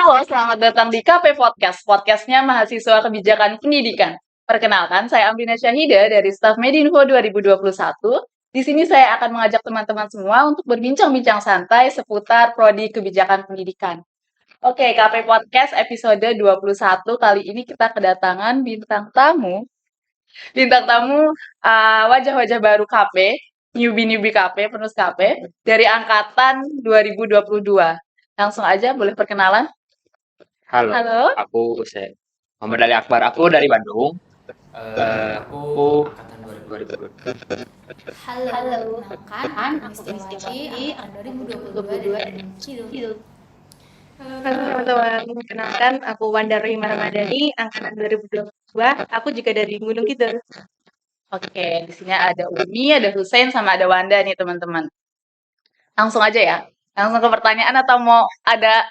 Halo, selamat datang di KP Podcast, podcastnya mahasiswa kebijakan pendidikan. Perkenalkan, saya Amrina Syahida dari staf Medinfo 2021. Di sini saya akan mengajak teman-teman semua untuk berbincang-bincang santai seputar prodi kebijakan pendidikan. Oke, KP Podcast episode 21 kali ini kita kedatangan bintang tamu. Bintang tamu wajah-wajah baru KP, newbie-newbie KP, penulis KP, dari angkatan 2022. Langsung aja, boleh perkenalan? Halo, Halo. aku Muhammad Ali Akbar. Aku dari Bandung. Aku Angkatan 2000. 2000. Halo, kenalkan aku Istiwati, angkatan 2022 dari Cidul. Halo teman-teman, kenalkan aku Wanda Rohimah Ramadhani, angkatan 2022. Aku juga dari Gunung Kidul. Oke, di sini ada Umi, ada Hussein, sama ada Wanda nih teman-teman. Langsung aja ya. Langsung ke pertanyaan atau mau ada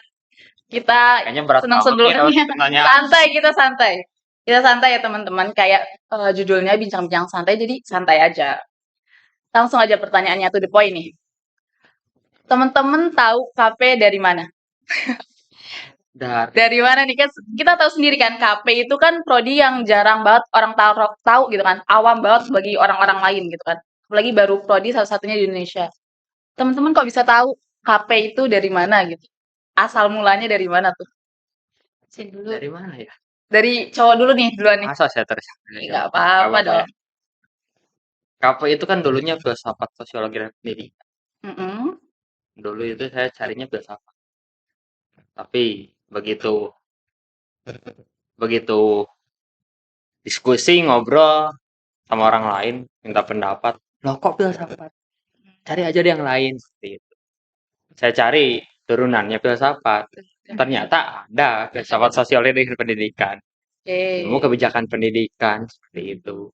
kita Kayaknya berat senang-senangnya? banget nih kalau pertanyaan. Santai, kita santai. Kita santai ya teman-teman. Kayak judulnya bincang-bincang santai, jadi santai aja. Langsung aja pertanyaannya to the point nih. Teman-teman tahu KP dari mana? Dari mana nih? Kan kita tahu sendiri kan KP itu kan prodi yang jarang banget orang tahu gitu kan. Awam banget bagi orang-orang lain gitu kan. Apalagi baru prodi satu-satunya di Indonesia. Teman-teman kok bisa tahu KP itu dari mana gitu? Asal mulanya dari mana tuh? Sini dulu. Dari mana ya? Dari cowok dulu nih, duluan nih. Masa saya terus? Nggak apa-apa dong. KP itu kan dulunya filsafat sosiologi dan pendidikan. Mm-mm. Dulu itu saya carinya filsafat. Tapi begitu diskusi ngobrol sama orang lain, minta pendapat, loh kok filsafat? Cari aja deh yang lain seperti itu. Saya cari turunannya filsafat. Ternyata ada filsafat sosiologi dan pendidikan. Ilmu kebijakan pendidikan seperti itu.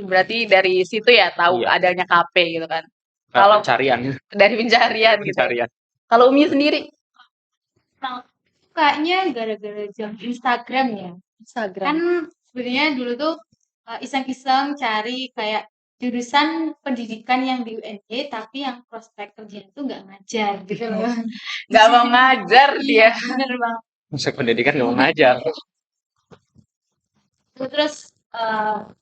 Berarti dari situ ya tahu Iya. adanya KP gitu kan. Kalau Pencarian. dari pencarian gitu. Pencarian. Kalau Umi sendiri Kayaknya gara-gara jam Instagram ya. Instagram. Kan sebenarnya dulu tuh iseng-iseng cari kayak jurusan pendidikan yang di UNJ tapi yang prospek kerja itu nggak ngajar gitu loh. Nggak mau ngajar dia. Bener banget. Masuk pendidikan nggak mau ngajar. Terus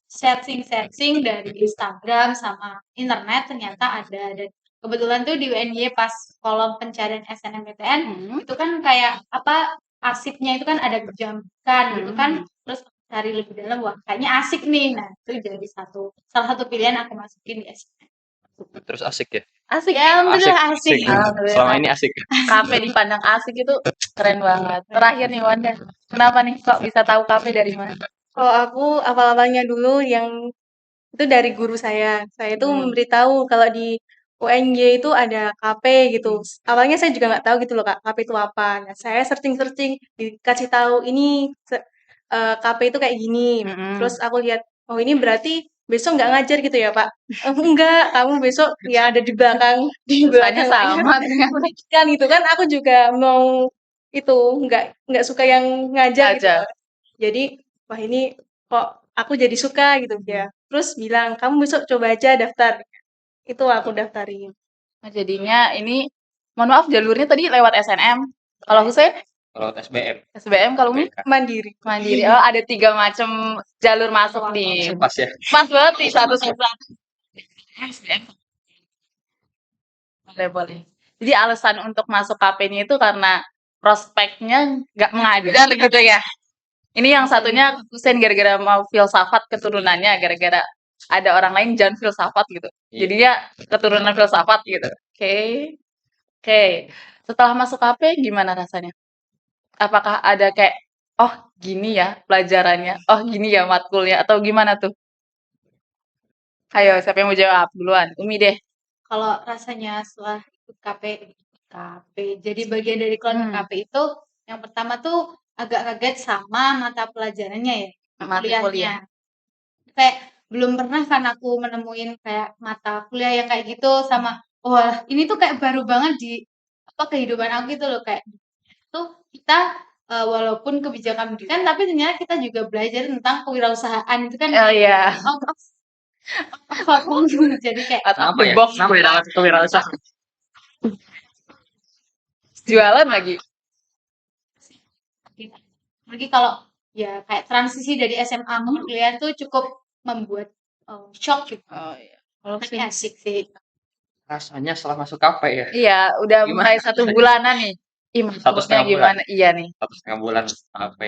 searching dari Instagram sama internet ternyata ada, dan kebetulan tuh di UNY pas kolom pencarian SNMPTN itu kan kayak apa arsipnya itu kan ada jamkan gitu kan, terus cari lebih dalam, wah kayaknya asik nih, nah itu jadi salah satu pilihan aku masukin di SNM. Terus asik ya? Asik. Ya alhamdulillah asik. Selama ini asik. KP dipandang asik itu keren banget. Terakhir nih Wanda, kenapa nih kok bisa tahu KP dari mana? Kalau aku awal-awalnya dulu yang itu dari guru saya. Saya itu memberitahu kalau di UNJ itu ada KP gitu. Awalnya saya juga nggak tahu gitu loh Kak, KP itu apa. Nah, saya searching dikasih tahu ini KP itu kayak gini. Terus aku lihat, oh ini berarti besok nggak ngajar gitu ya Pak? Enggak, kamu besok ya ada di belakang sama dengan kan gitu kan. Aku juga mau itu nggak suka yang ngajar gitu. Jadi wah ini kok aku jadi suka gitu ya. Terus bilang kamu besok coba aja daftar. Itu aku daftarin. Nah, jadinya ini mohon maaf jalurnya tadi lewat SNM. Kalau saya Kalau SBM. SBM, kalau Umi Mandiri. Mandiri. Oh, ada 3 macam jalur masuk nih. Pas ya. Pas banget nih satu. SBM. Boleh. Jadi alasan untuk masuk KP-nya itu karena prospeknya nggak mengajar gitu ya. Ini yang satunya Husein gara-gara mau filsafat keturunannya, gara-gara ada orang lain jangan filsafat gitu. Jadinya keturunan filsafat gitu. Oke. Setelah masuk KP gimana rasanya? Apakah ada kayak, oh gini ya pelajarannya, oh gini ya matkulnya, atau gimana tuh? Ayo, siapa yang mau jawab duluan? Umi deh. Kalau rasanya setelah ikut KP, jadi bagian dari kelompok KP itu, yang pertama tuh agak kaget sama mata pelajarannya ya, kuliahnya. Kayak belum pernah kan aku menemuin kayak mata kuliah yang kayak gitu, sama wah ini tuh kayak baru banget di kehidupan aku gitu loh, kayak tuh kita walaupun kebijakan pendidikan tapi ternyata kita juga belajar tentang kewirausahaan itu kan. Oh iya. Jadi kayak Kenapa ya dapat kewirausahaan? Jualan lagi. Lagi kalau ya kayak transisi dari SMA ke kuliah tuh cukup membuat shock gitu. Oh iya. Kalau Tapi asik sih. Rasanya setelah masuk KP ya. Iya, udah Gimana mulai 1 bulanan nih. Ih, Satu maksudnya setengah bulan. gimana? Iya nih. 1,5 bulan masuk KP.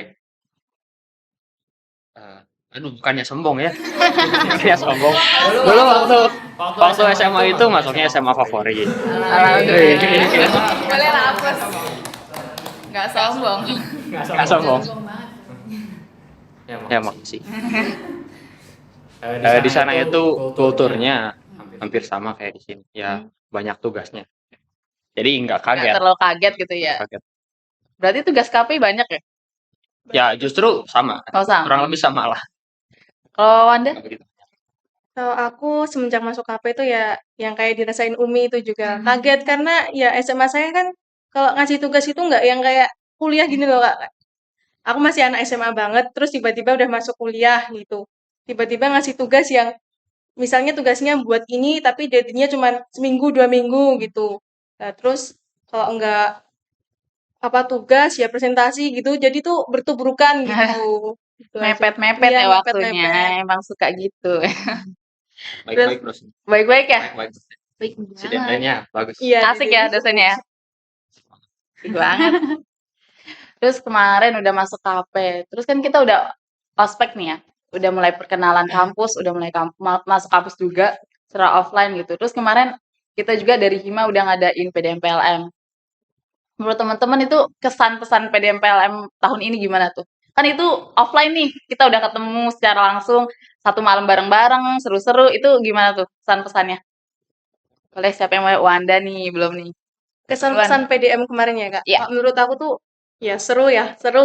Aduh, bukannya sombong ya. Bukannya sombong. Dulu waktu SMA itu masuknya SMA favorit. Alhamdulillah. Boleh lah hapus. Nggak sombong. Nggak sombong. Ya makasih. Di sana itu kulturnya hampir sama kayak di sini. Ya banyak tugasnya. Jadi nggak Nggak kaget. terlalu kaget gitu ya. Kaget. Berarti tugas KP banyak ya? Ya justru sama. Oh, sama. Kurang lebih sama lah. Kalau Wanda? Nggak begitu. Kalau aku semenjak masuk KP itu ya yang kayak dirasain Umi itu juga kaget karena ya SMA saya kan kalau ngasih tugas itu nggak yang kayak kuliah gini loh Kak. Aku masih anak SMA banget, terus tiba-tiba udah masuk kuliah gitu. Tiba-tiba ngasih tugas yang misalnya tugasnya buat ini tapi deadline-nya cuma seminggu 2 minggu gitu. Nah, terus kalau enggak apa tugas ya presentasi gitu, jadi tuh bertubrukan gitu. Gitu aja. Mepet-mepet Iya, ya waktunya. mepet-mepet. Emang suka gitu. Baik-baik terus. Baik-baik ya? Baik-baik. Baik Si banget. deadline-nya bagus. Iya, Asik ya dosennya ya? Asik banget. Terus kemarin udah masuk KP. Terus kan kita udah ospek nih ya. Udah mulai perkenalan kampus, udah mulai masuk kampus juga secara offline gitu. Terus kemarin kita juga dari Hima udah ngadain PDMPLM. Menurut teman-teman itu kesan pesan PDMPLM tahun ini gimana tuh? Kan itu offline nih, kita udah ketemu secara langsung, 1 malam bareng-bareng, seru-seru, itu gimana tuh pesan pesannya? Boleh siapa yang mau? Wanda nih, belum nih. Kesan-pesan PDM kemarin ya Kak. Iya. Menurut aku tuh ya, seru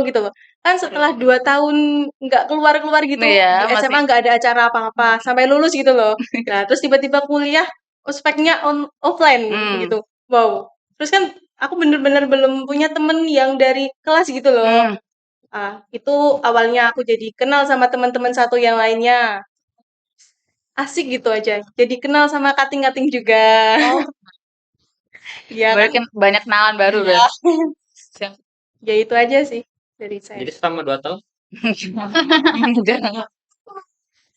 gitu loh. Kan setelah 2 tahun nggak keluar-keluar gitu, Iya, di SMA nggak ada acara apa-apa, sampai lulus gitu loh. Nah, terus tiba-tiba kuliah, ospeknya offline gitu. Wow. Terus kan aku bener-bener belum punya temen yang dari kelas gitu loh. Itu awalnya aku jadi kenal sama teman-teman satu yang lainnya. Asik gitu aja. Jadi kenal sama kating-kating juga. Oh, Iya kan? berarti banyak kenalan baru Iya. berarti. Ya itu aja sih dari saya. Jadi selama 2 tahun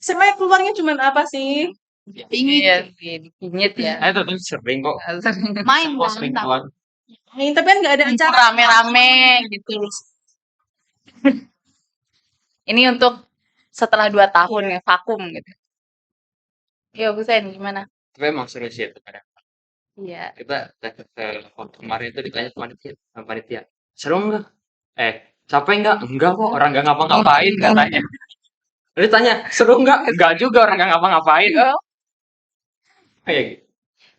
Sebenarnya keluarnya cuman apa sih? Iya sih, dipingit ya. saya tuh sering kok. Main Kok sering mantap. keluar. Tapi kan nggak ada acara. Rame-rame gitu. Ini untuk setelah 2 tahun ya, vakum gitu. Iya, Husein gimana? Tapi emang serius ya itu kadang. Iya. Kita waktu kemarin itu ditanya sama panitia. Seru nggak? Capek nggak? Enggak kok, orang nggak ngapa-ngapain katanya. Terus ditanya, seru nggak? Enggak juga, orang nggak ngapa-ngapain. Oh, Kayak gitu.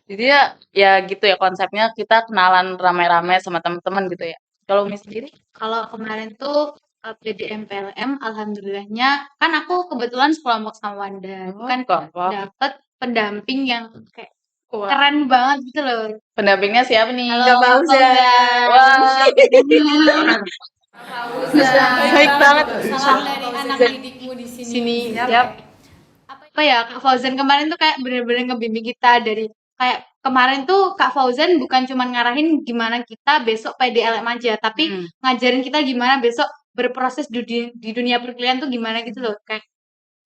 jadi ya gitu ya konsepnya kita kenalan rame-rame sama teman-teman gitu ya. Kalau Umi sendiri? Kalau kemarin tuh PDM PLM, alhamdulillahnya kan aku kebetulan sekelompok sama Wanda. Itu kan kelompok. dapet pendamping yang kayak Wah. keren banget gitu loh. Pendampingnya siapa nih? Halo, Kak Fauzan. Wah, Baik banget. Salam dari anak didikmu di sini. siap. Apa ya, Kak Fauzan kemarin tuh kayak bener-bener ngebimbing kita dari kayak kemarin tuh Kak Fauzan bukan cuma ngarahin gimana kita besok PDLM aja, tapi ngajarin kita gimana besok berproses di dunia perkuliahan tuh gimana gitu loh. Kayak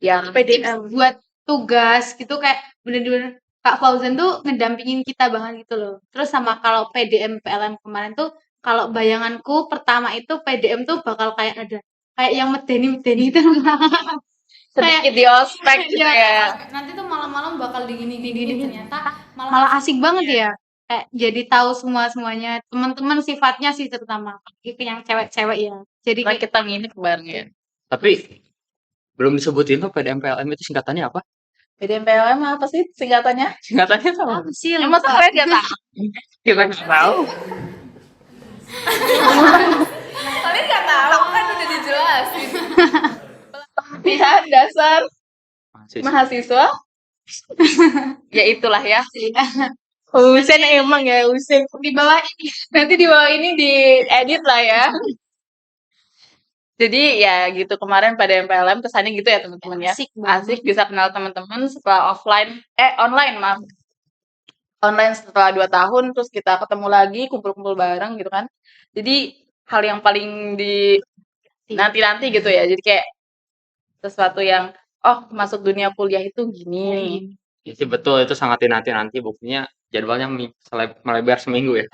Ya, PDM. buat tugas gitu kayak bener-bener Kak Fauzan tuh ngedampingin kita banget gitu loh. Terus sama kalau PDM PLM kemarin tuh kalau bayanganku pertama itu PDM tuh bakal kayak ada kayak yang medeni gitu. sedikit di ospek gitu ya. Nanti tuh malam-malam bakal digini ternyata malah asik banget ya. Kayak jadi tahu semuanya teman-teman sifatnya sih terutama itu yang cewek-cewek ya. Jadi Karena kita nginep bareng ya. Tapi belum disebutin tuh PDMPLM itu singkatannya apa? PDMPLM apa sih singkatannya? Singkatannya apa? apa sih Emang lupa. kalian gak tahu? Kita nggak tahu. Kalian gak tahu kan udah dijelasin. Pelatihan dasar mahasiswa. Ya itulah ya. Husein emang ya, Husein. Di bawah ini Nanti di bawah ini diedit lah ya. Jadi ya gitu kemarin pada MPLM kesannya gitu ya teman-teman ya. asik banget. Asik bisa kenal teman-teman setelah online maaf. online setelah 2 tahun, terus kita ketemu lagi, kumpul-kumpul bareng gitu kan. Jadi hal yang paling nanti-nanti gitu ya. Jadi kayak sesuatu yang, oh masuk dunia kuliah itu gini. Ya sih betul, itu sangat dinanti-nanti, buktinya jadwalnya melebar seminggu ya.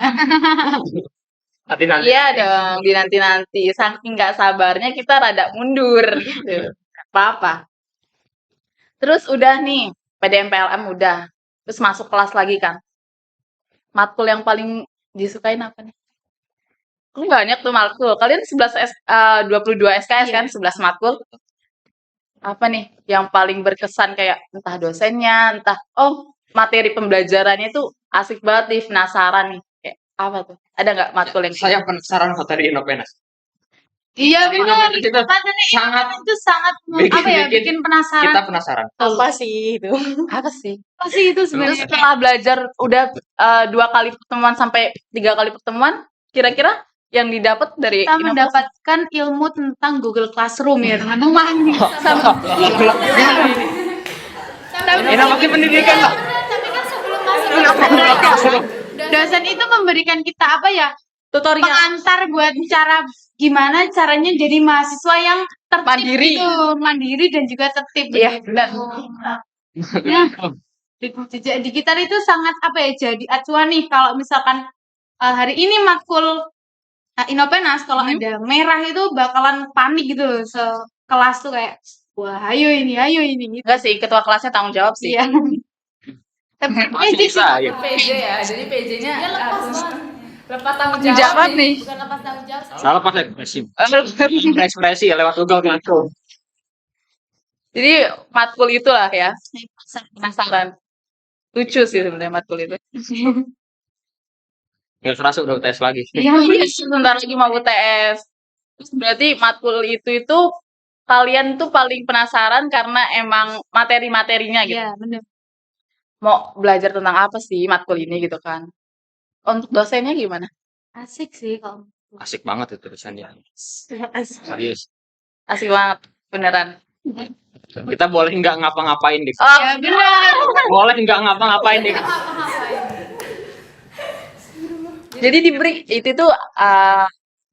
Nanti-nanti. Iya dong, dinanti-nanti. Saking nggak sabarnya kita rada mundur gitu. Apa-apa. Terus udah nih, PDMPLM udah. Terus masuk kelas lagi kan. Matkul yang paling disukain apa nih? Kan banyak tuh matkul. Kalian 22 SKS kan, 11 matkul. Apa nih yang paling berkesan kayak entah dosennya, entah materi pembelajarannya itu asik banget nih, penasaran nih. Kayak apa tuh? Ada nggak matkul yang Saya penasaran materi Inopenas. Iya benar. Itu Materi sangat itu sangat bikin penasaran. kita penasaran. Apa sih itu? apa sih? Apa sih itu Terus sebenarnya? setelah belajar udah 2 kali pertemuan sampai 3 kali pertemuan, kira-kira yang didapat dari Kita inovasi mendapatkan ilmu tentang Google Classroom ya teman-teman. Inovasi pendidikan lah. Tapi kan sebelum masuk dosen itu memberikan kita apa ya? tutorial Pengantar buat gimana caranya jadi mahasiswa yang tertib Mandiri. gitu, mandiri dan juga tertib. Iya, begitu. benar. Ya, di kita itu sangat apa ya? Jadi acuan nih kalau misalkan hari ini matkul Inopenas kalau ada merah itu bakalan panik gitu loh, sekelas tuh kayak wah ayo ini gitu. Enggak sih, ketua kelasnya tanggung jawab sih. Iya. Tapi Masih bisa ya. PJ ya, jadi PJ-nya lepas tanggung jawab nih. Bukan lepas tanggung jawab. Salah pas ekspresi. Ekspresi ya lewat Google Classroom. Jadi matkul itulah ya, penasaran. Lucu sih sebenarnya matkul itu. Nggak kerasa udah UTS lagi. Iya, sebentar lagi mau UTS. Terus berarti matkul itu kalian tuh paling penasaran karena emang materi-materinya gitu. Iya, benar. Mau belajar tentang apa sih matkul ini gitu kan. Untuk dosennya gimana? Asik sih kalau Asik banget itu dosennya. Serius. Asik banget, beneran. Kita boleh nggak ngapa-ngapain deh. Oh, ya benar. Boleh nggak ngapa-ngapain deh. jadi diberi itu tuh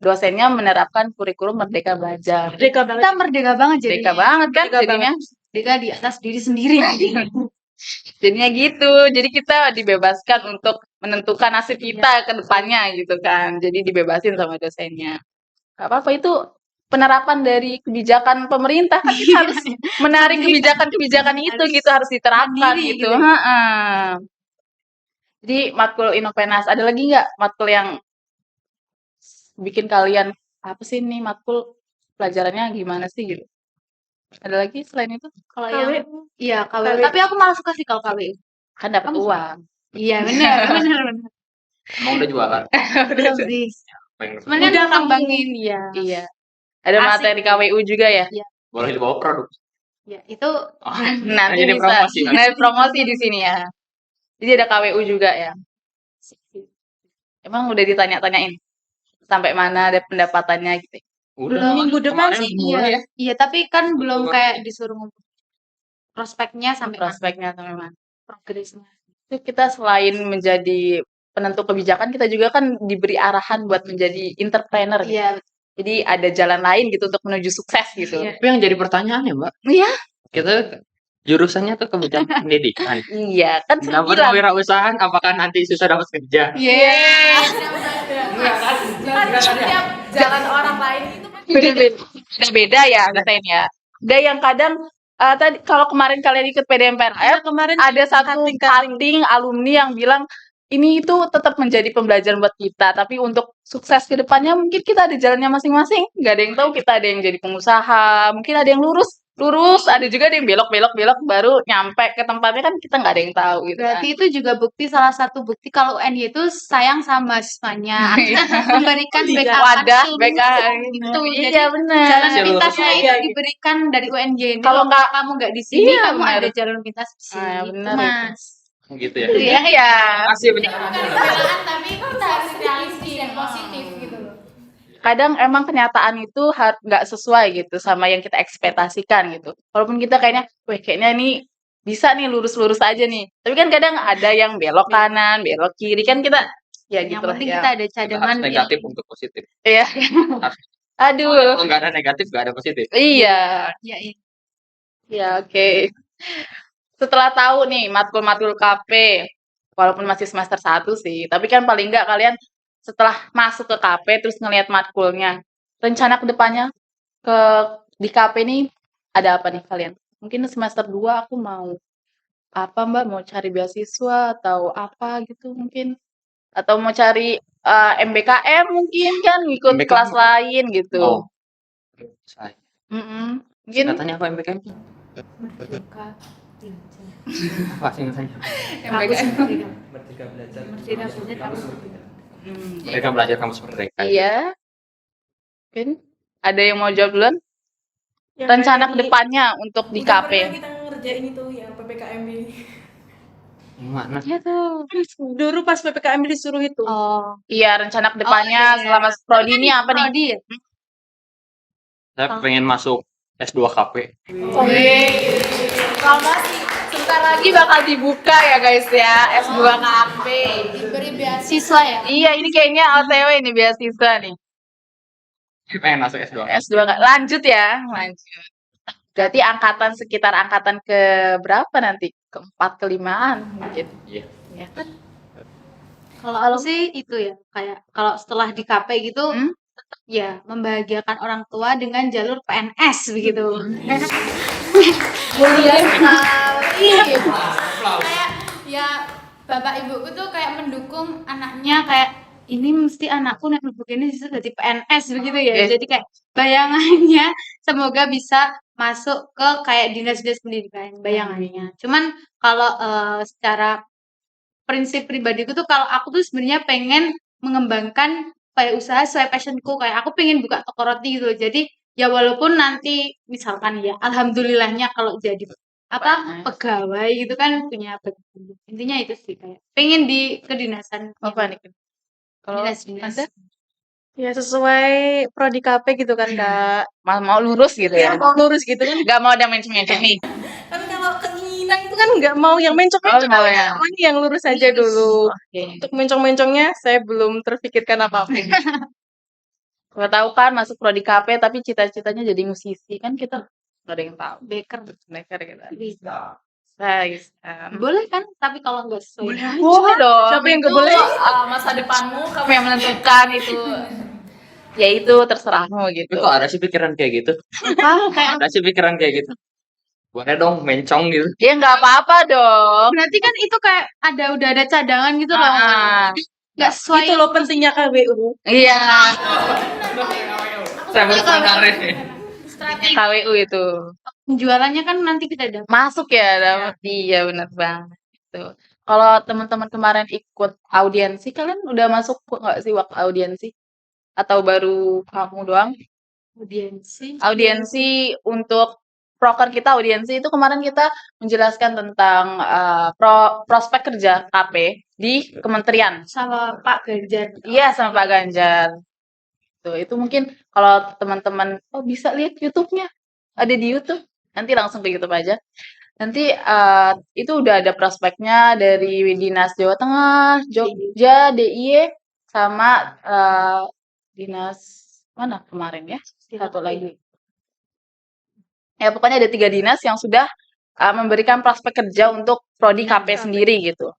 dosennya menerapkan kurikulum Merdeka Belajar. Merdeka banget. Kita merdeka banget jadi. Merdeka banget kan Merdeka jadinya. Merdeka di atas diri sendiri. Jadinya gitu. Jadi kita dibebaskan untuk menentukan nasib kita ke depannya gitu kan. Jadi dibebasin sama dosennya. Gak apa-apa itu penerapan dari kebijakan pemerintah kan kita harus menarik kebijakan-kebijakan itu gitu harus diterapkan mandiri gitu. gitu. Heeh. Jadi matkul Inopenas ada lagi nggak matkul yang bikin kalian apa sih nih matkul pelajarannya gimana sih gitu? Ada lagi selain itu? Kalau KW. yang iya KW. Tapi aku malah suka sih kalau KW. Kan dapat Kamu uang. Iya benar. Emang udah jualan. Belum sih. Cuman kan Udah ngembangin Iya. Iya. Ada Asik. materi KWU juga ya? Boleh dibawa produk. Ya, itu Oh, Nanti jadi bisa promosi. promosi di sini ya. Jadi ada KWU juga ya. Emang udah ditanya-tanyain sampai mana ada pendapatannya gitu. Udah Minggu depan kemarin sih, mulai ya. iya tapi kan belum kayak disuruh ngumpul prospeknya sampai mana, Prospeknya sampai mana. progresnya. Itu kita selain menjadi penentu kebijakan, kita juga kan diberi arahan buat menjadi entrepreneur gitu. Iya. Jadi ada jalan lain gitu untuk menuju sukses gitu. Iya. Tapi yang jadi pertanyaan ya, Mbak. Iya. Kita jurusannya tuh kebijakan pendidikan. Iya, kan saya Dapat bilang. wirausahaan, apakah nanti susah dapat kerja? Iya. Setiap jalan orang lain itu beda-beda ya, Gaten ya. Ada yang kadang tadi kalau kemarin kalian ikut PDMPLM, Kemarin ada satu cutting alumni yang bilang ini itu tetap menjadi pembelajaran buat kita, tapi untuk sukses ke depannya mungkin kita ada jalannya masing-masing. Nggak ada yang tahu kita ada yang jadi pengusaha, mungkin ada yang lurus, ada juga ada yang belok baru nyampe ke tempatnya kan kita nggak ada yang tahu gitu kan. Berarti itu juga salah satu bukti kalau UNY itu sayang sama mahasiswanya. Memberikan backup Wadah, action backup gitu. Jadi Iya benar. jalan Jalur pintasnya terbaik. itu diberikan dari UNJ. Kalau nggak kamu nggak di sini, Iya, kamu benar. ada jalur pintas di sini. Ah, Gitu, benar Mas. Gitu ya. Iya ya. Makasih banyak. Tapi kita harus realistis dan positif gitu loh. Kadang emang kenyataan itu nggak sesuai gitu sama yang kita ekspektasikan gitu. Walaupun kita kayaknya, wah kayaknya ini bisa nih lurus-lurus aja nih. Tapi kan kadang ada yang belok kanan, belok kiri kan kita ya Yang gitu lah penting ya. kita ada Kita cadangan harus yang negatif untuk positif. Iya. Harus. Aduh. Kalau nggak ada negatif, nggak ada positif. Iya. ya, ya. Ya, oke. Setelah tahu nih matkul-matkul KP, walaupun masih semester 1 sih, tapi kan paling nggak kalian setelah masuk ke KP terus ngelihat matkulnya, rencana ke depannya ke di KP nih ada apa nih kalian? Mungkin semester 2 aku mau apa Mbak? Mau cari beasiswa atau apa gitu mungkin? Atau mau cari MBKM mungkin kan ngikut MBKM kelas apa? lain gitu. Oh, saya. Mungkin Singkatannya apa MBKM? Merdeka Apa singkatannya? MBKM Merdeka Belajar. Merdeka Belajar Kampus Mereka belajar kampus merdeka. iya. Mungkin ada yang mau jawab duluan? Yang Rencana dari- ke depannya untuk di Udah KP. pernah kita ngerjain itu yang PPKM ini. Yang mana? Iya tuh. Dulu pas PPKM disuruh itu. Oh, Iya, rencana ke depannya iya. selama prodi ini apa nih? prodi ya? Saya pengen masuk S2 KP. Kalau masih sebentar lagi bakal dibuka ya guys ya, S2 KP. Diberi beasiswa ya? Iya, ini kayaknya OTW ini beasiswa nih. Pengen masuk S2. S2 lanjut ya, lanjut. Berarti sekitar angkatan ke berapa nanti? Keempat, kelimaan mungkin. Iya. Ya kan? Kalau aku sih itu ya, kayak kalau setelah di KP gitu, Hmm? tetap ya membahagiakan orang tua dengan jalur PNS begitu. Mulia Iya. Kayak ya bapak ibuku tuh kayak mendukung anaknya kayak ini mesti anakku nek mlebu kene bisa jadi PNS begitu ya. Yes. Jadi kayak bayangannya semoga bisa masuk ke kayak dinas-dinas pendidikan bayangannya. Cuman kalau secara prinsip pribadiku tuh kalau aku tuh sebenarnya pengen mengembangkan kayak usaha sesuai passionku kayak aku pengen buka toko roti gitu loh. Jadi ya walaupun nanti misalkan ya alhamdulillahnya kalau jadi apa PNS. pegawai gitu kan punya intinya itu sih kayak pengen di kedinasan Apa nih? Kalau dinas-dinas. Anda Ya sesuai prodi KP gitu kan Kak. mau lurus gitu ya? Mau lurus gitu kan. Gak mau ada menceng-menceng nih. Tapi kalau keinginan Itu kan nggak mau yang mencong-mencong. Oh, nggak ya. Maunya yang lurus aja dulu. Oke. Untuk mencong-mencongnya saya belum terpikirkan apa-apa. Gak tahu kan masuk prodi KP tapi cita-citanya jadi musisi kan kita gak ada yang tahu. Baker Baker kita. bisa. Guys, Boleh kan? Tapi kalau nggak sesuai. boleh dong. Siapa yang nggak Itu, boleh? masa depanmu kamu yang menentukan itu. Ya itu terserahmu Tapi gitu. kok ada sih pikiran kayak gitu? Kayak Ada sih pikiran kayak gitu. Boleh dong mencong gitu. ya nggak apa-apa dong. Berarti kan itu kayak udah ada cadangan gitu loh. Ah, Nggak sesuai. Itu loh pentingnya KWU. iya, Saya baru sadar nih. Strategi KWU itu. penjualannya kan nanti kita dapat. Masuk ya, dapat. Iya benar banget. Itu. Kalau teman-teman kemarin ikut audiensi, kalian udah masuk nggak sih waktu audiensi? Atau baru kamu doang? Audiensi. Audiensi untuk proker kita, audiensi itu kemarin kita menjelaskan tentang prospek kerja KP di kementerian. Sama Pak Ganjar. Iya, sama Pak Ganjar. Tuh, itu mungkin kalau teman-teman bisa lihat YouTube-nya. Ada di YouTube. Nanti langsung ke YouTube aja. Nanti itu udah ada prospeknya dari Dinas Jawa Tengah, Jogja, DIY, sama Dinas mana kemarin ya? Satu lagi. Ya pokoknya ada 3 dinas yang sudah memberikan prospek kerja untuk prodi KP sendiri gitu.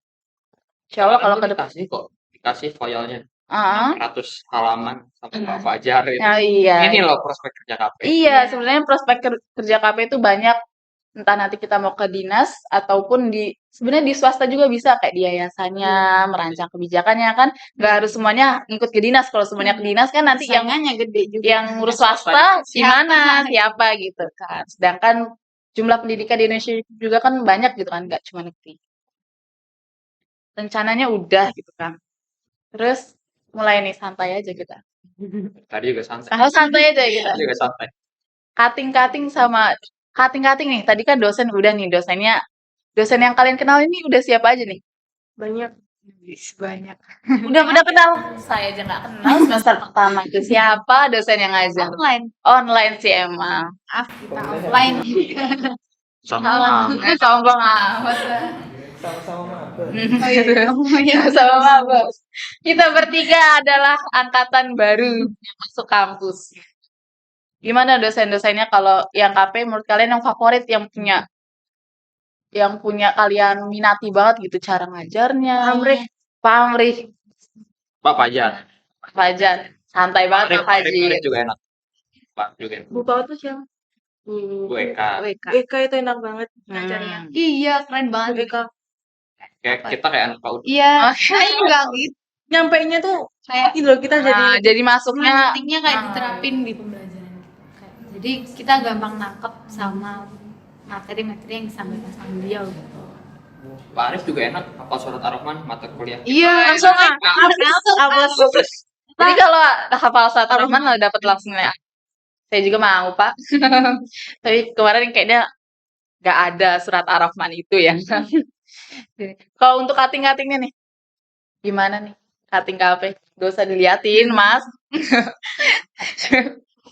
Insya Allah kalau ke depan. dikasih kok, dikasih filenya Ah, 100 halaman sama Pak Fajar itu. ya, iya. Ini loh prospek kerja KP. Iya, sebenarnya prospek kerja KP itu banyak. Entah nanti kita mau ke dinas ataupun sebenarnya di swasta juga bisa kayak di yayasannya, merancang kebijakannya kan. Nggak harus semuanya ngikut ke dinas. Kalau semuanya ke dinas kan nanti yang Saingannya gede juga. ngurus swasta gimana, siapa gitu kan. Sedangkan jumlah pendidikan di Indonesia juga kan banyak gitu kan, nggak cuma negeri. Rencananya udah gitu kan. Terus mulai nih santai aja kita. Tadi juga santai. Kalau santai aja kita. Tadi juga santai. Cutting nih. Tadi kan dosen udah nih, dosen yang kalian kenal ini udah siapa aja nih? Banyak. Banyak. Udah kenal? Saya aja nggak kenal semester pertama itu siapa dosen yang ngajar? Online. Online sih emang. Maaf kita offline. Sama. Sombong amat. Sama-sama maba. Sama maba. Kita bertiga adalah angkatan baru yang masuk kampus. Gimana dosen-dosennya kalau yang KP menurut kalian yang favorit yang punya kalian minati banget gitu cara ngajarnya? Pak Amrih, Pak Fajar. Pak Fajar. Santai banget Pak Haji. Arif juga enak. Pak juga. Bapak tuh siapa? Bu Eka. Eka itu enak banget ngajarnya. Iya, keren Bu banget. Eka. Kayak kita kayak anak PAUD. Iya, Oke. saya enggak gitu. Nyampainya tuh Kayak gitu loh kita Jadi masuknya pentingnya kayak diterapin di pembelajaran gitu. Jadi kita gampang nangkep sama materi-materi yang disampaikan sama beliau gitu. Pak Arif juga enak. Hafal surat Ar-Rahman mata kuliah. Iya, langsung apa Jadi kalau hafal surat Ar-Rahman lo dapat langsung nilai A. Saya juga mau, Pak. Tapi kemarin kayaknya nggak ada surat Ar-Rahman itu ya. Kalau untuk cutting-cuttingnya nih, gimana nih? Cutting KP. Gak usah diliatin, Mas.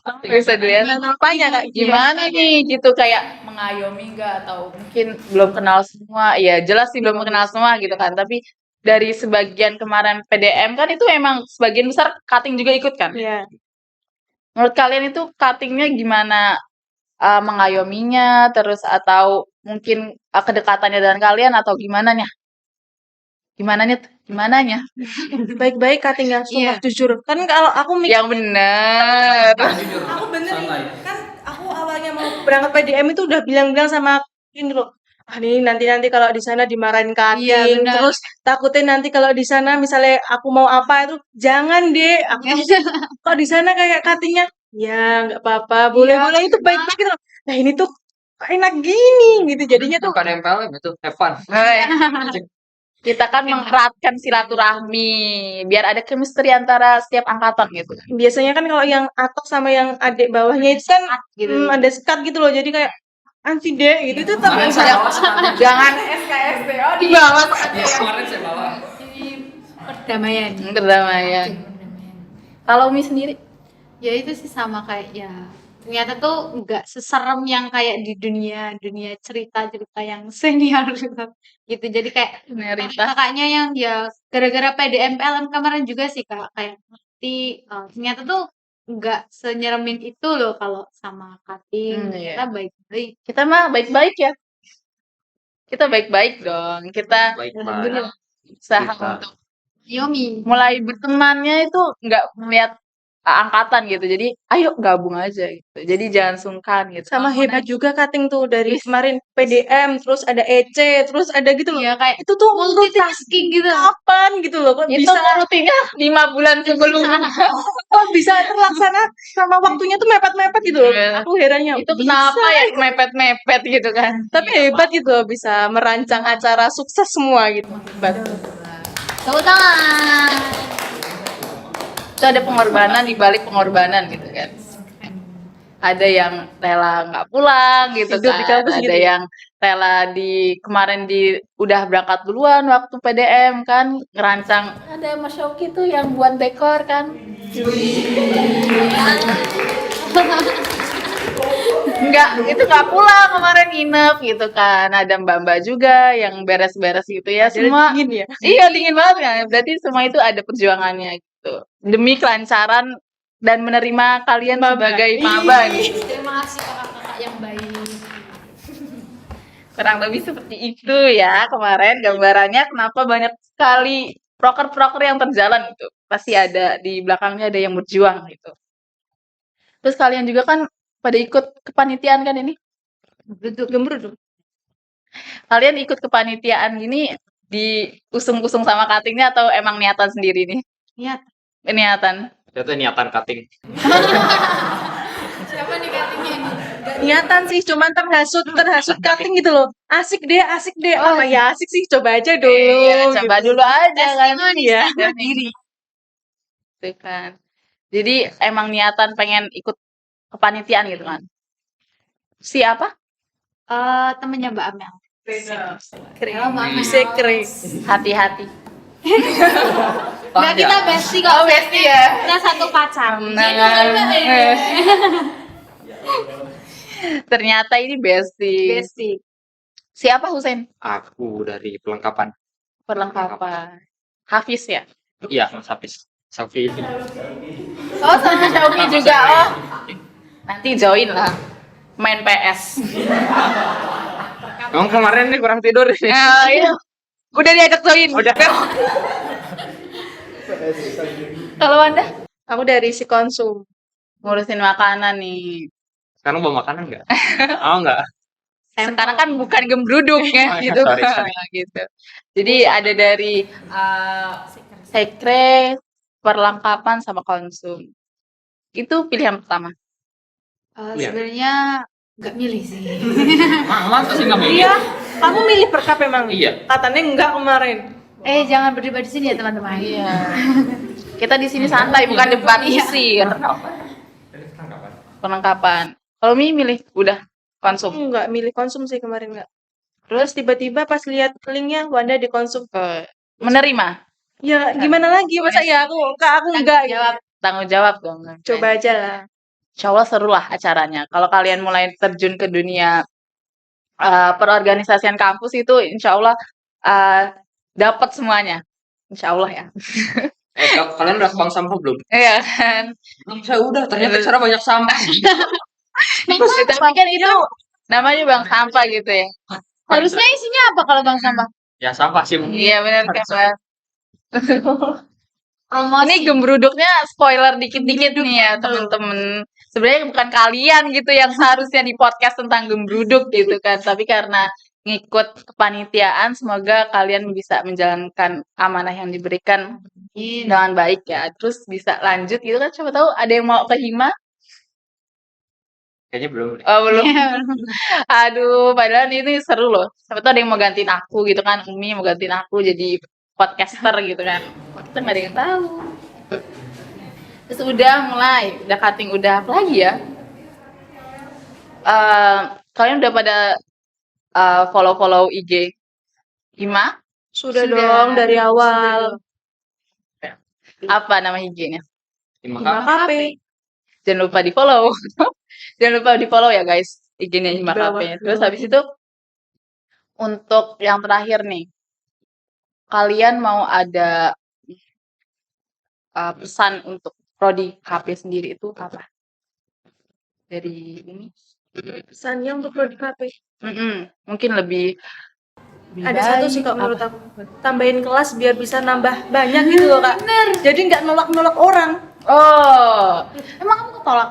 Gak usah diliatin. apanya kak? Gimana nih gitu kayak mengayomi nggak atau mungkin belum kenal semua. Ya jelas sih belum kenal semua gitu kan. Tapi dari sebagian kemarin PDM kan itu emang sebagian besar cutting juga ikut kan. Iya. Menurut kalian itu cuttingnya gimana? Mengayominya terus atau mungkin kedekatannya dengan kalian atau gimana nih? Gimana nih? Gimana nya? Baik-baik cutting yang sumpah jujur. Kan kalau aku mikir Yang bener. Aku bener nih, kan aku awalnya mau berangkat PDM itu udah bilang-bilang sama ini loh. Ah nih nanti kalau di sana dimarahin cutting, Iya, benar. terus takutnya nanti kalau di sana misalnya aku mau apa itu jangan deh. Aku kok di sana kayak cuttingnya ya nggak apa-apa, boleh-boleh itu baik-baik gitu. Nah ini tuh kok enak gini gitu jadinya tuh Bukan MPLM itu, have fun. Kita kan mengeratkan silaturahmi biar ada chemistry antara setiap angkatan gitu. biasanya kan kalau yang atas sama yang adik bawahnya itu kan gitu. ada sekat gitu loh jadi kayak anti deh gitu itu tapi Jangan SKSD. Oh, di bawah Kemarin saya bawa. Jadi perdamaian. perdamaian. Kalau Umi sendiri, Ya itu sih sama kayak ya ternyata tuh nggak seserem yang kayak di dunia cerita-cerita yang senior gitu. Jadi kayak Nerita. kakaknya yang ya gara-gara PDM PLM kemarin juga sih kak kayak ngerti ternyata tuh nggak senyeremin itu loh kalau sama cutting. Iya. Kita baik-baik. Kita mah baik-baik ya. Kita baik-baik dong. Kita Baik-baik. usaha Kita. untuk Yomi. mulai bertemannya itu nggak melihat angkatan gitu. Jadi ayo gabung aja gitu. Jadi jangan sungkan gitu. sama hebat juga cutting tuh dari kemarin PDM terus ada EC terus ada gitu loh Iya kayak itu tuh rutin multitasking gitu. kapan gitu loh kok Itu bisa rutinnya 5 bulan sebelumnya. kok bisa terlaksana sama waktunya tuh mepet-mepet gitu loh Iya. aku herannya Itu bisa. kenapa ya mepet-mepet gitu kan. tapi hebat gitu loh bisa merancang acara sukses semua gitu hebat Tepuk tangan. Itu ada pengorbanan di balik pengorbanan gitu kan. Ada yang rela nggak pulang gitu Hidup di kan. kampus Ada gitu ya. yang rela kemarin udah berangkat duluan waktu PDM kan ngerancang. Ada Mas Shoki tuh yang buat dekor kan. Itu nggak pulang kemarin nginep gitu kan. Ada mbak-mbak juga yang beres-beres gitu ya. Semua dingin ya iya dingin banget kan. Berarti semua itu ada perjuangannya gitu. Demi kelancaran dan menerima kalian sebagai maba nih. Terima kasih kakak-kakak yang baik. Kurang lebih seperti itu ya kemarin gambarannya kenapa banyak sekali proker-proker yang terjalan gitu. Pasti ada di belakangnya ada yang berjuang gitu. Terus kalian juga kan pada ikut kepanitiaan kan ini? gembrut Kalian ikut kepanitiaan gini diusung-usung sama cuttingnya atau emang niatan sendiri nih? Niat. Niatan. Itu niatan cutting. Siapa nih cuttingnya ini? niatan sih cuman terhasut cutting gitu loh asik deh apa ya asik sih coba aja dulu Iya, coba gitu. dulu aja kan. ya Diri. Gitu kan. Jadi emang niatan pengen ikut kepanitiaan gitu kan. Siapa? Temennya Mbak Amel. keren Mbak Amel. bisa keren Hati-hati. Nggak, kita bestie kok. Oh, bestie ya. Kita satu pacar. Ternyata ini bestie. Besti. Siapa Husain? Aku dari pelengkapan. Perlengkapan. Hafiz ya? Iya, Mas Hafiz. Safi. Oh, sama Xiaomi juga. Oh, nanti join lah. Main PS. Emang kemarin nih kurang tidur ini. Iya. Udah diajak join. Udah. Kalau Anda Aku dari si konsum. ngurusin makanan nih. Sekarang bawa makanan nggak? Oh nggak. Sekarang kan bukan gembruduk ya, Oh, iya, gitu. sorry. Gitu. Jadi ada dari sekre, perlengkapan sama konsum. Itu pilihan pertama. Iya. Sebenarnya nggak milih sih. Masa sih nggak milih? Iya, kamu milih per KP emang? Iya. Katanya enggak kemarin. Jangan berdebat di sini ya teman-teman. Iya. Kita di sini santai, bukan debat usir. Perlengkapan. Kalau Mi milih udah konsum. Enggak milih konsum sih kemarin enggak. Terus tiba-tiba pas lihat linknya Wanda di konsum. Menerima. Ya gimana lagi masa ya aku enggak gitu. Jawab. Tanggung jawab dong. Coba aja lah. Insya Allah seru lah acaranya. Kalau kalian mulai terjun ke dunia perorganisasian kampus itu, insya Allah dapat semuanya. Insya Allah ya. Kalian udah buang sampah belum? Iya kan. Saya udah. Ternyata cara banyak sampah. Tapi kan itu namanya bang sampah gitu ya. Harusnya isinya apa kalau bang sampah? Ya sampah sih. Iya benar kan Bang. Promosi. Ini gembruduknya spoiler dikit-dikit nih ya temen-temen. Sebenarnya bukan kalian gitu yang seharusnya di podcast tentang gembruduk gitu kan. Tapi karena ngikut kepanitiaan, semoga kalian bisa menjalankan amanah yang diberikan dengan baik ya. Terus bisa lanjut gitu kan. Siapa tahu ada yang mau ke Hima. Kayaknya belum. Oh belum. Aduh, padahal ini seru loh. Siapa tahu ada yang mau gantiin aku gitu kan. Umi mau gantiin aku jadi podcaster gitu kan. Kita nggak ada yang tahu. Terus udah mulai, udah cutting, udah apa lagi ya? Kalian udah pada follow IG Hima? Sudah dong dari awal. Apa nama IG-nya? Hima Hima Kak. KP. Jangan lupa di follow. Jangan lupa di follow ya guys. IG-nya Hima Bawah. KP. Terus habis itu untuk yang terakhir nih, kalian mau ada pesan untuk prodi KP sendiri itu apa? Dari ini? Pesannya untuk prodi KP. Mungkin lebih Ada satu sih kak baik, menurut aku. Tambahin kelas biar bisa nambah banyak gitu loh kak. Jadi nggak nolak-nolak orang. Oh, Emang kamu ketolak?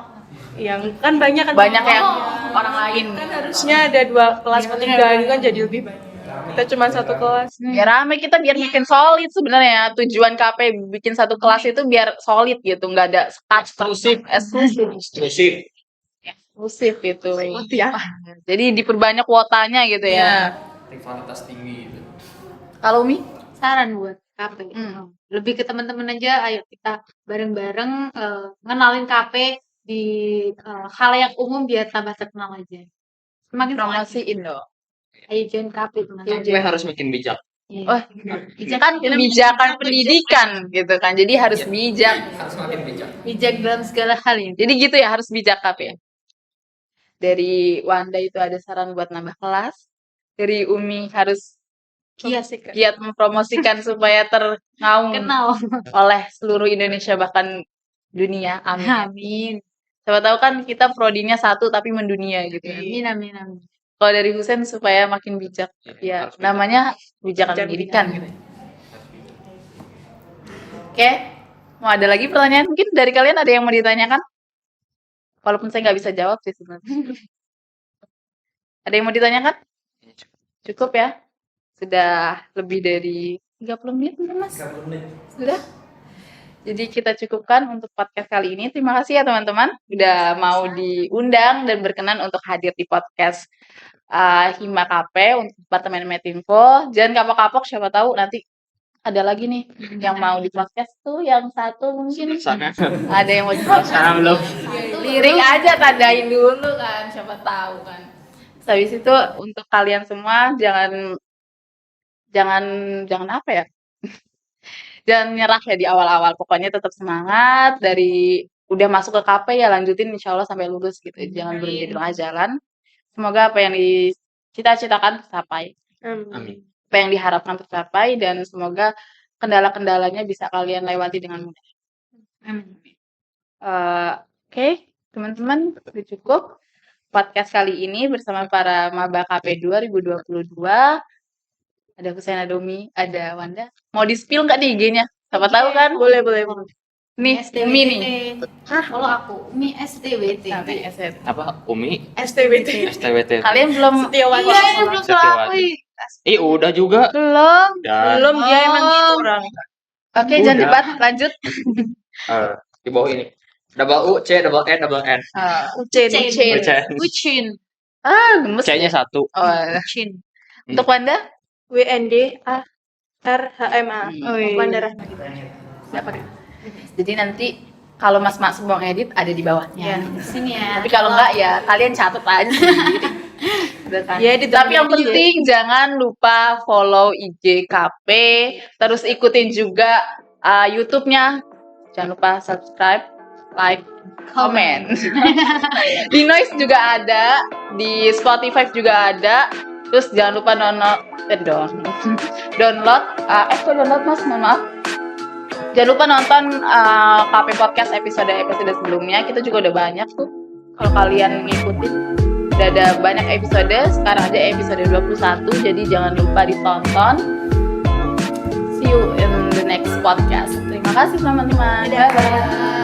Yang kan banyak kan. banyak yang orang lain. Kan harusnya ada 2 kelas per 3 itu kan jadi lebih banyak. Kita cuma 1 kelas. Biar rame kita biar makin solid sebenarnya. Tujuan KP bikin satu kelas itu biar solid gitu, nggak ada eksklusif. Eksklusif itu. Ya. Jadi diperbanyak kuotanya gitu ya. Rivalitas tinggi itu. Kalau Mi? Saran buat KP. Lebih ke teman-teman aja, ayo kita bareng-bareng ngenalin KP di khalayak umum biar tambah terkenal aja. Semakin Promosiin dong. ayo join KP teman-teman. Gue harus makin bijak. Oh, kan kebijakan pendidikan gitu kan. Jadi harus bijak. Harus makin bijak. Bijak dalam segala hal ya. Jadi gitu ya, harus bijak KP ya. Dari Wanda itu ada saran buat nambah kelas. Dari Umi harus giat mempromosikan supaya tergaung Kenal. oleh seluruh Indonesia bahkan dunia. Amin. Amin. Siapa tahu kan kita prodinya satu tapi mendunia gitu. Amin, amin, amin. Kalau dari Husen supaya makin bijak. Ya, harus bijak. namanya bijakan pendidikan gitu. Oke. Mau ada lagi pertanyaan? Mungkin dari kalian ada yang mau ditanyakan? Walaupun saya nggak bisa jawab sih sebenarnya. Ada yang mau ditanyakan? Cukup ya? Sudah lebih dari 30 menit mungkin Mas? 30 menit. Sudah? Jadi kita cukupkan untuk podcast kali ini. Terima kasih ya teman-teman. Udah mau diundang dan berkenan untuk hadir di podcast Hima KP untuk Departemen Metinfo. Jangan kapok-kapok, siapa tahu nanti ada lagi nih yang mau di podcast tuh. Yang satu mungkin ada yang mau di podcast. Sekarang belum. Lirik aja tandain dulu kan, siapa tahu kan. Terus habis itu untuk kalian semua jangan apa ya? Jangan nyerah ya di awal-awal. Pokoknya tetap semangat. Dari udah masuk ke KP ya lanjutin insya Allah sampai lulus gitu. Jangan berhenti di tengah jalan. Semoga apa yang dicita-citakan tercapai. Amin. Apa yang diharapkan tercapai dan semoga kendala-kendalanya bisa kalian lewati dengan mudah. Oke, teman-teman, udah cukup podcast kali ini bersama para maba KP 2022. Ada Hussein Domi, ada Wanda. Mau di-spill nggak nih IG-nya? Siapa tahu kan? Boleh. Nih, Umi nih. Kalau aku, Umi STWT. Sampai ST. Apa? Umi? STBT. STWT. Kalian belum Setiawati. Iya, ini belum Setiawati. aku. Udah juga. belum. Dan Belum dia emang gitu orang. Oke, jangan Udah. debat, lanjut. Di bawah ini. Double U, C, double N, double N. Ucin. Ucin. Gemes. C-nya 1. Ucin. Untuk Wanda? WNDARHMA. Wanda Rahma. Nggak pakai. Jadi nanti kalau mas-mas mau ngedit ada di bawahnya. Di sini ya. Tapi kalau enggak ya kalian catat aja sendiri. Udah kan? Ya, Tapi yang ditambah IG. penting jangan lupa follow IG KP, terus ikutin juga YouTube-nya. Jangan lupa subscribe, like, comment. Di Noise juga ada, di Spotify juga ada. Terus jangan lupa download. Kok download mas, mohon maaf. Jangan lupa nonton KP Podcast episode sebelumnya. Kita juga udah banyak tuh. Kalau kalian ngikutin, udah ada banyak episode. Sekarang aja episode 21. Jadi jangan lupa ditonton. See you in the next podcast. Terima kasih teman-teman. Bye-bye.